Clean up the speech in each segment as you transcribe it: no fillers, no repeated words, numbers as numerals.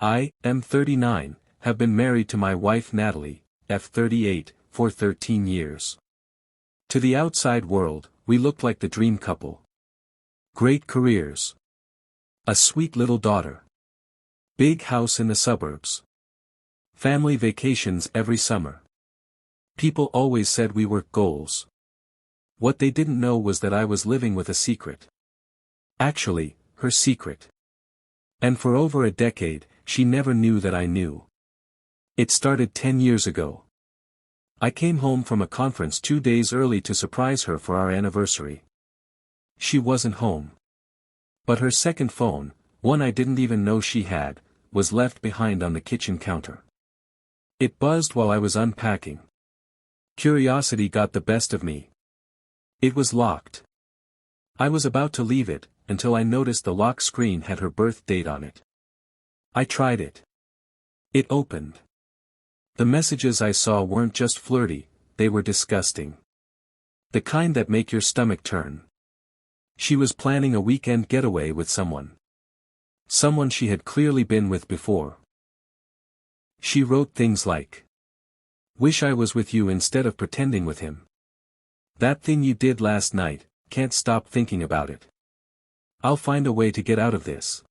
I am 39, have been married to my wife Natalie, F 38, for 13 years. To the outside world, we looked like the dream couple. Great careers. A sweet little daughter. Big house in the suburbs. Family vacations every summer. People always said we were goals. What they didn't know was that I was living with a secret. Actually, her secret. And for over a decade, she never knew that I knew. It started 10 years ago. I came home from a conference 2 days early to surprise her for our anniversary. She wasn't home. But her second phone, one I didn't even know she had, was left behind on the kitchen counter. It buzzed while I was unpacking. Curiosity got the best of me. It was locked. I was about to leave it, until I noticed the lock screen had her birth date on it. I tried it. It opened. The messages I saw weren't just flirty, they were disgusting. The kind that make your stomach turn. She was planning a weekend getaway with someone. Someone she had clearly been with before. She wrote things like, "Wish I was with you instead of pretending with him. That thing you did last night, can't stop thinking about it. I'll find a way to get out of this.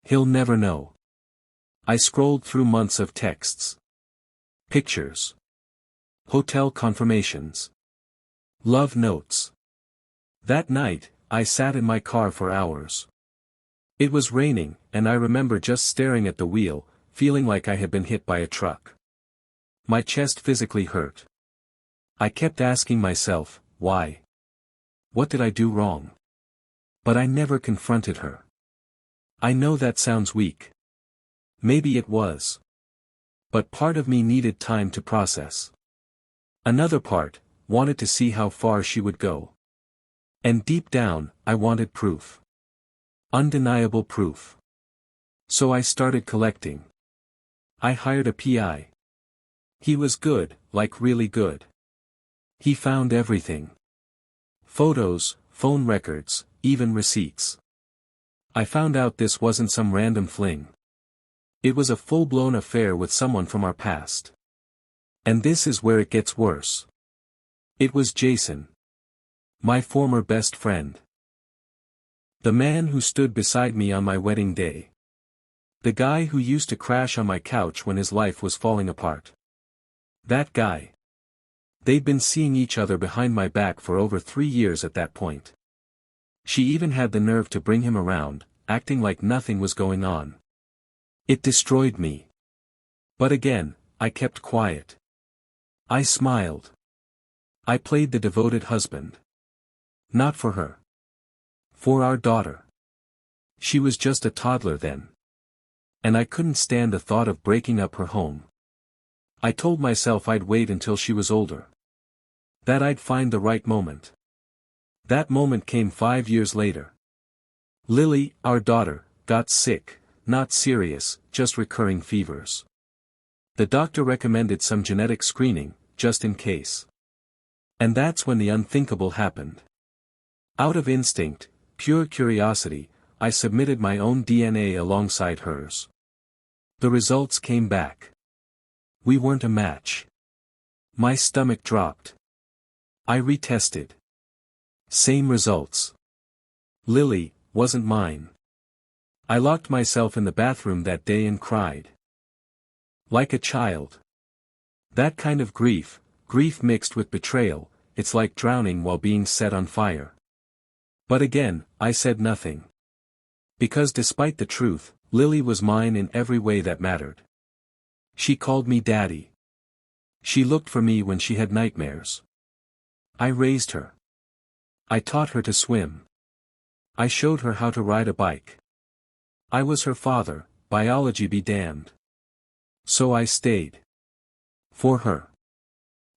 He'll never know." I scrolled through months of texts. Pictures. Hotel confirmations. Love notes. That night, I sat in my car for hours. It was raining, and I remember just staring at the wheel, feeling like I had been hit by a truck. My chest physically hurt. I kept asking myself, why? What did I do wrong? But I never confronted her. I know that sounds weak. Maybe it was. But part of me needed time to process. Another part wanted to see how far she would go. And deep down, I wanted proof. Undeniable proof. So I started collecting. I hired a PI. He was good, like really good. He found everything. Photos, phone records, even receipts. I found out this wasn't some random fling. It was a full-blown affair with someone from our past. And this is where it gets worse. It was Jason. My former best friend. The man who stood beside me on my wedding day. The guy who used to crash on my couch when his life was falling apart. That guy. They'd been seeing each other behind my back for over 3 years at that point. She even had the nerve to bring him around, acting like nothing was going on. It destroyed me. But again, I kept quiet. I smiled. I played the devoted husband. Not for her. For our daughter. She was just a toddler then. And I couldn't stand the thought of breaking up her home. I told myself I'd wait until she was older. That I'd find the right moment. That moment came 5 years later. Lily, our daughter, got sick, not serious, just recurring fevers. The doctor recommended some genetic screening, just in case. And that's when the unthinkable happened. Out of instinct, pure curiosity, I submitted my own DNA alongside hers. The results came back. We weren't a match. My stomach dropped. I retested. Same results. Lily wasn't mine. I locked myself in the bathroom that day and cried. Like a child. That kind of grief mixed with betrayal, it's like drowning while being set on fire. But again, I said nothing. Because despite the truth, Lily was mine in every way that mattered. She called me daddy. She looked for me when she had nightmares. I raised her. I taught her to swim. I showed her how to ride a bike. I was her father, biology be damned. So I stayed. For her.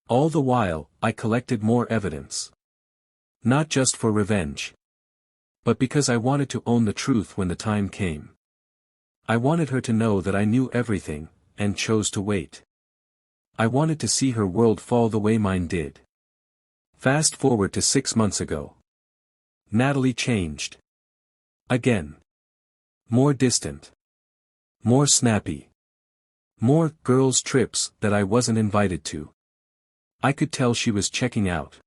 All the while, I collected more evidence. Not just for revenge. But because I wanted to own the truth when the time came. I wanted her to know that I knew everything, and chose to wait. I wanted to see her world fall the way mine did. Fast forward to 6 months ago. Natalie changed. Again. More distant. More snappy. More girls' trips that I wasn't invited to. I could tell she was checking out.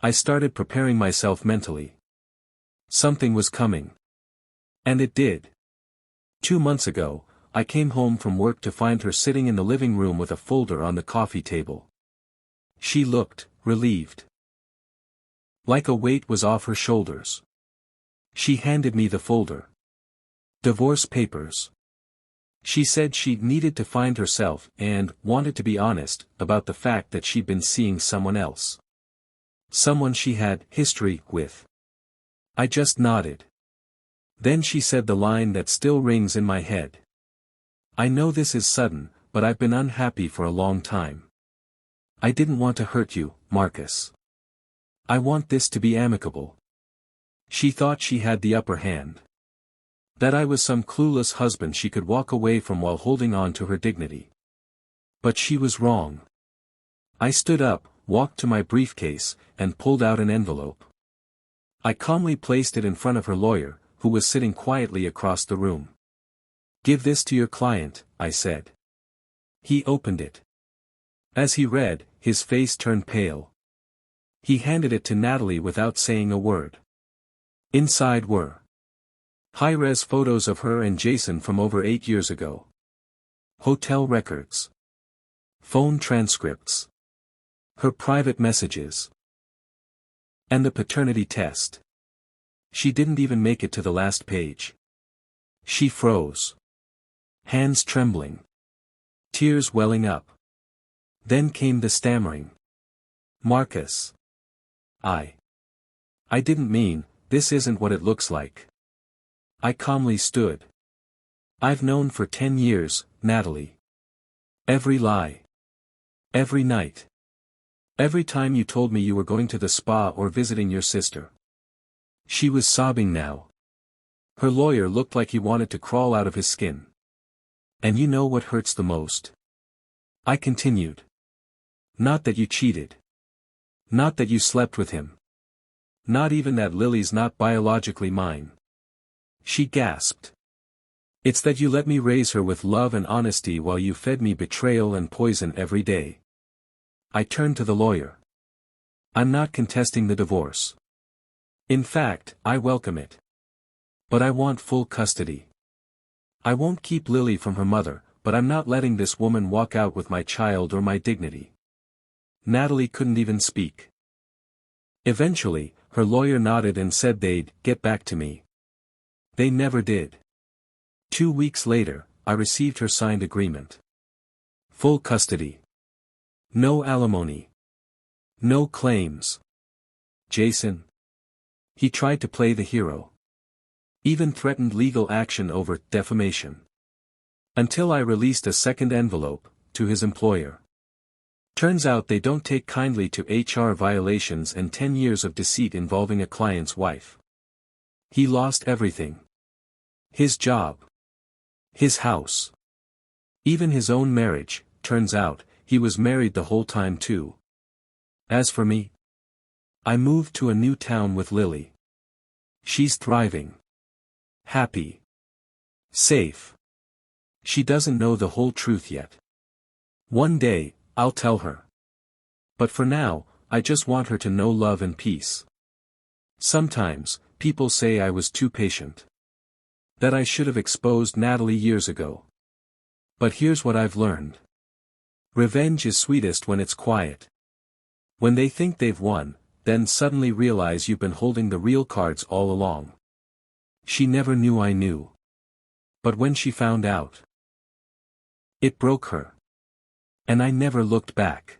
I started preparing myself mentally. Something was coming. And it did. 2 months ago, I came home from work to find her sitting in the living room with a folder on the coffee table. She looked relieved. Like a weight was off her shoulders. She handed me the folder. Divorce papers. She said she needed to find herself and wanted to be honest about the fact that she'd been seeing someone else. Someone she had history with. I just nodded. Then she said the line that still rings in my head. I know this is sudden, but I've been unhappy for a long time. I didn't want to hurt you, Marcus. I want this to be amicable. She thought she had the upper hand. That I was some clueless husband she could walk away from while holding on to her dignity. But she was wrong. I stood up, walked to my briefcase, and pulled out an envelope. I calmly placed it in front of her lawyer, who was sitting quietly across the room. Give this to your client, I said. He opened it. As he read, his face turned pale. He handed it to Natalie without saying a word. Inside were high-res photos of her and Jason from over 8 years ago. Hotel records. Phone transcripts. Her private messages. And the paternity test. She didn't even make it to the last page. She froze. Hands trembling. Tears welling up. Then came the stammering. Marcus. I didn't mean, this isn't what it looks like. I calmly stood. I've known for 10 years, Natalie. Every lie. Every night. Every time you told me you were going to the spa or visiting your sister. She was sobbing now. Her lawyer looked like he wanted to crawl out of his skin. And you know what hurts the most? I continued. Not that you cheated. Not that you slept with him. Not even that Lily's not biologically mine. She gasped. It's that you let me raise her with love and honesty while you fed me betrayal and poison every day. I turned to the lawyer. I'm not contesting the divorce. In fact, I welcome it. But I want full custody. I won't keep Lily from her mother, but I'm not letting this woman walk out with my child or my dignity. Natalie couldn't even speak. Eventually, her lawyer nodded and said they'd get back to me. They never did. 2 weeks later, I received her signed agreement. Full custody. No alimony. No claims. Jason. He tried to play the hero. Even threatened legal action over defamation. Until I released a second envelope, to his employer. Turns out they don't take kindly to HR violations and 10 years of deceit involving a client's wife. He lost everything. His job. His house. Even his own marriage. Turns out, he was married the whole time too. As for me, I moved to a new town with Lily. She's thriving. Happy. Safe. She doesn't know the whole truth yet. One day, I'll tell her. But for now, I just want her to know love and peace. Sometimes, people say I was too patient. That I should have exposed Natalie years ago. But here's what I've learned. Revenge is sweetest when it's quiet. When they think they've won, then suddenly realize you've been holding the real cards all along. She never knew I knew. But when she found out, it broke her. And I never looked back.